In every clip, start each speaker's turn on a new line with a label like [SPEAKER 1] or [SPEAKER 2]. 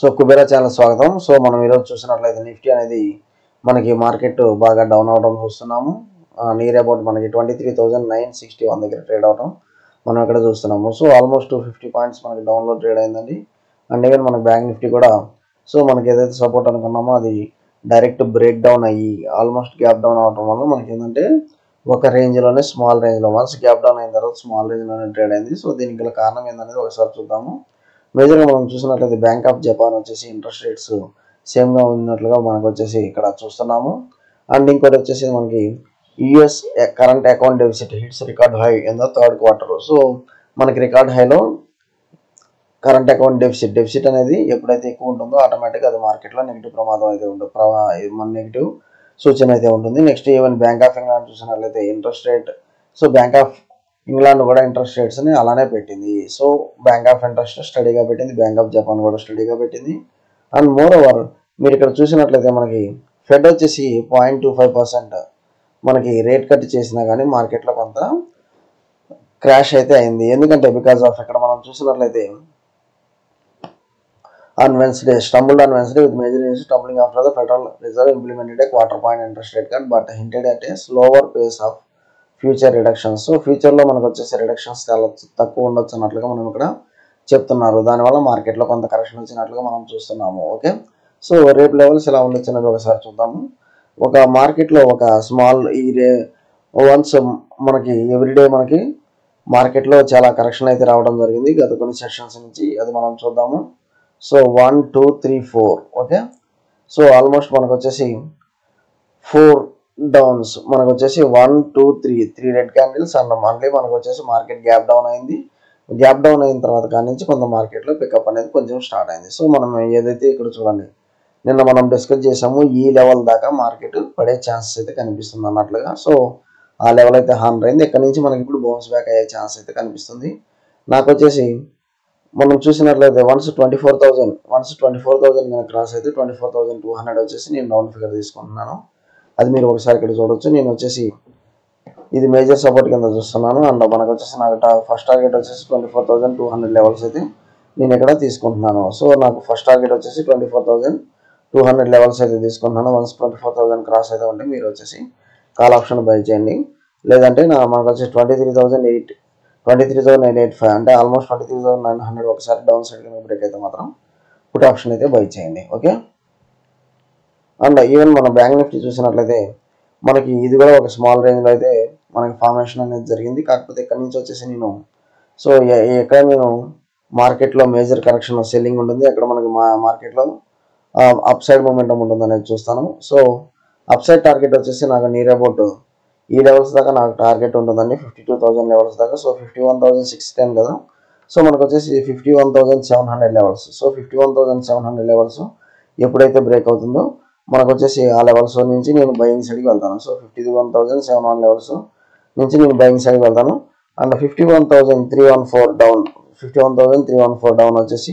[SPEAKER 1] So Kubera channel స్వాగతం. So మనం ఈరోజు చూసినట్లయితే నిఫ్టీ అనేది మనకి మార్కెట్ బాగా డౌన్ అవడం చూస్తున్నాము. నియర్ అబౌట్ మనకి 23,961 దగ్గర ట్రేడ్ అవడం మనం ఇక్కడ చూస్తున్నాము. సో ఆల్మోస్ట్ 250 పాయింట్స్ మనకి డౌన్లో ట్రేడ్ అయిందండి. అండ్ ఈవెన్ మనకి బ్యాంక్ నిఫ్టీ కూడా సో మనకి ఏదైతే సపోర్ట్ అనుకున్నామో అది డైరెక్ట్ బ్రేక్ డౌన్ అయ్యి ఆల్మోస్ట్ గ్యాప్ డౌన్ అవడం వల్ల మనకి ఏంటంటే ఒక రేంజ్లోనే స్మాల్ రేంజ్లో వన్స్ గ్యాప్ డౌన్ అయిన తర్వాత స్మాల్ రేంజ్లోనే ట్రేడ్ అయింది. సో దీనికి గల కారణం ఏంటనేది ఒకసారి చూద్దాము. మేజర్గా మనం చూసినట్లయితే బ్యాంక్ ఆఫ్ జపాన్ వచ్చేసి ఇంట్రెస్ట్ రేట్స్ సేమ్గా ఉన్నట్లుగా మనకు వచ్చేసి ఇక్కడ చూస్తున్నాము. అండ్ ఇంకోటి వచ్చేసి మనకి US current account deficit hits record high in the third quarter. So మనకి రికార్డ్ హైలో కరెంట్ అకౌంట్ డెఫిసిట్ అనేది ఎప్పుడైతే ఎక్కువ ఉంటుందో ఆటోమేటిక్గా అది మార్కెట్లో నెగిటివ్ ప్రమాదం అయితే ఉంటుంది, మన నెగిటివ్ సూచన అయితే ఉంటుంది. Next even bank of England చూసినట్లయితే interest rate so bank of England కూడా ఇంట్రెస్ట్ రేట్స్ని అలానే పెట్టింది. సో బ్యాంక్ ఆఫ్ ఇంట్రెస్ట్ స్టడీగా పెట్టింది, బ్యాంక్ ఆఫ్ జపాన్ కూడా స్టడీగా పెట్టింది. అండ్ మోర్ ఓవర్ మీరు ఇక్కడ చూసినట్లయితే మనకి ఫెడ్ వచ్చేసి 0.25% మనకి రేట్ కట్ చేసినా కానీ మార్కెట్లో కొంత క్రాష్ అయితే అయింది. ఎందుకంటే బికాస్ ఆఫ్ ఇక్కడ మనం చూసినట్లయితే on Wednesday, stumbled on Wednesday with major news stumbling after the Federal Reserve implemented a quarter point interest rate cut but hinted at a slower pace of future reductions. So ఫ్యూచర్లో మనకు వచ్చేసి reductions చాలా తక్కువ ఉండొచ్చు అన్నట్లుగా మనం ఇక్కడ చెప్తున్నారు. దానివల్ల మార్కెట్లో కొంత కరెక్షన్ వచ్చినట్లుగా మనం చూస్తున్నాము. ఓకే, సో రేపు లెవెల్స్ ఎలా ఉండొచ్చు అనేది ఒకసారి చూద్దాము. ఒక మార్కెట్లో ఒక స్మాల్ వన్స్ మనకి ఎవ్రీడే మనకి మార్కెట్లో చాలా కరెక్షన్ అయితే రావడం జరిగింది గత కొన్ని సెషన్స్ నుంచి, అది మనం చూద్దాము. సో 1 2 3 4 ఓకే, సో ఆల్మోస్ట్ మనకు వచ్చేసి 4 డౌన్స్ మనకు వచ్చేసి 1 2 3 రెడ్ క్యాండిల్స్ అండ్ మళ్ళీ మనకు వచ్చేసి మార్కెట్ గ్యాప్ డౌన్ అయింది. గ్యాప్ డౌన్ అయిన తర్వాత కాడి నుంచి కొంత మార్కెట్లో పికప్ అనేది కొంచెం స్టార్ట్ అయింది. సో మనం ఏదైతే ఇక్కడ చూడండి నిన్న మనం డిస్కస్ చేసాము ఈ లెవెల్ దాకా మార్కెట్ పడే ఛాన్సెస్ అయితే కనిపిస్తుంది అన్నట్లుగా. సో ఆ లెవెల్ అయితే హార్న్ అయింది. ఇక్కడ నుంచి మనకి ఇప్పుడు బౌన్స్ బ్యాక్ అయ్యే ఛాన్స్ అయితే కనిపిస్తుంది. నాకు వచ్చేసి మనం చూసినట్లయితే వన్స్ 24,000 నేను క్రాస్ అయితే 24,200 వచ్చేసి నేను రౌండ్ ఫిగర్ తీసుకుంటున్నాను. అది మీరు ఒకసారి ఇక్కడ చూడొచ్చు. నేను వచ్చేసి ఇది మేజర్ సపోర్ట్ కింద చూస్తున్నాను. అండ్ మనకు వచ్చేసి నాకు ఫస్ట్ టార్గెట్ వచ్చేసి 24,200 లెవెల్స్ అయితే నేను ఇక్కడ తీసుకుంటున్నాను. సో నాకు ఫస్ట్ టార్గెట్ వచ్చేసి 24,200 లెవెల్స్ అయితే తీసుకుంటున్నాను. వన్స్ 24,000 క్రాస్ అయితే ఉంటే మీరు వచ్చేసి కాల్ ఆప్షన్ బై చేయండి. లేదంటే మనకు వచ్చేసి 23,885 అంటే ఆల్మోస్ట్ 23,900 ఒకసారి డౌన్ సైడ్ కింద బ్రేక్ అయితే మాత్రం పుట్ ఆప్షన్ అయితే బై చేయండి. ఓకే, అండ్ ఈవెన్ మన బ్యాంక్ నిఫ్టీ చూసినట్లయితే మనకి ఇది కూడా ఒక స్మాల్ రేంజ్లో అయితే మనకి ఫార్మేషన్ అనేది జరిగింది. కాకపోతే ఇక్కడ నుంచి వచ్చేసి నేను సో ఎక్కడ నేను మార్కెట్లో మేజర్ కరెక్షన్ సెల్లింగ్ ఉంటుంది, అక్కడ మనకి మార్కెట్లో అప్ సైడ్ మూమెంటం ఉంటుంది అనేది చూస్తాను. సో అప్ సైడ్ టార్గెట్ వచ్చేసి నాకు నియర్ అబౌట్ ఈ లెవెల్స్ దాకా నాకు టార్గెట్ ఉంటుందండి, 52,000 లెవెల్స్ దాకా. సో 51,610 కదా, సో మనకు వచ్చేసి 51,700 లెవెల్స్. సో 51,700 లెవెల్స్ ఎప్పుడైతే బ్రేక్ అవుతుందో మనకు వచ్చేసి ఆ లెవెల్స్ నుంచి నేను బయింగ్ సైడ్కి వెళ్తాను. సో 51,700 లెవెల్స్ నుంచి నేను బయింగ్ సైడ్కి వెళ్తాను. అండ్ 51,314 డౌన్ 51,314 డౌన్ వచ్చేసి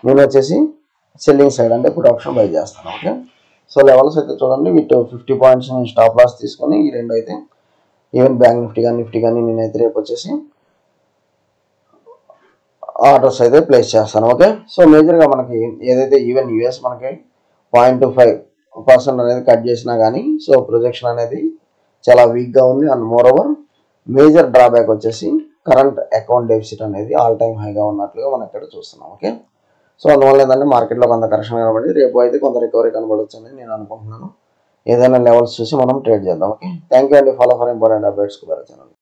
[SPEAKER 1] నేను వచ్చేసి సెల్లింగ్ సైడ్ అంటే పుట్ ఆప్షన్ బై చేస్తాను. ఓకే, సో లెవెల్స్ అయితే చూడండి విత్ 50 పాయింట్స్ నేను స్టాప్ లాస్ తీసుకొని ఈ రెండు అయితే ఈవెన్ బ్యాంక్ నిఫ్టీ కానీ నేనైతే రేపు వచ్చేసి ఆర్డర్స్ అయితే ప్లేస్ చేస్తాను. ఓకే, సో మేజర్గా మనకి ఏదైతే ఈవెన్ యూఎస్ మనకి 0.25% అనేది కట్ చేసినా కానీ సో ప్రొజెక్షన్ అనేది చాలా వీక్గా ఉంది. And more over major drawback వచ్చేసి కరెంట్ అకౌంట్ డెఫిసిట్ అనేది ఆల్ టైమ్ హైగా ఉన్నట్లుగా మనం ఇక్కడ చూస్తున్నాం. ఓకే, సో అందువల్ల ఏంటంటే మార్కెట్లో కొంత కరెక్షన్ కనబడి రేపు అయితే కొంత రికవరీ కనబడవచ్చు అని నేను అనుకుంటున్నాను. ఏదైనా లెవెల్స్ చూసి మనం ట్రేడ్ చేద్దాం. ఓకే, థ్యాంక్ యూ అండి. Follow for important updates Kubera channel.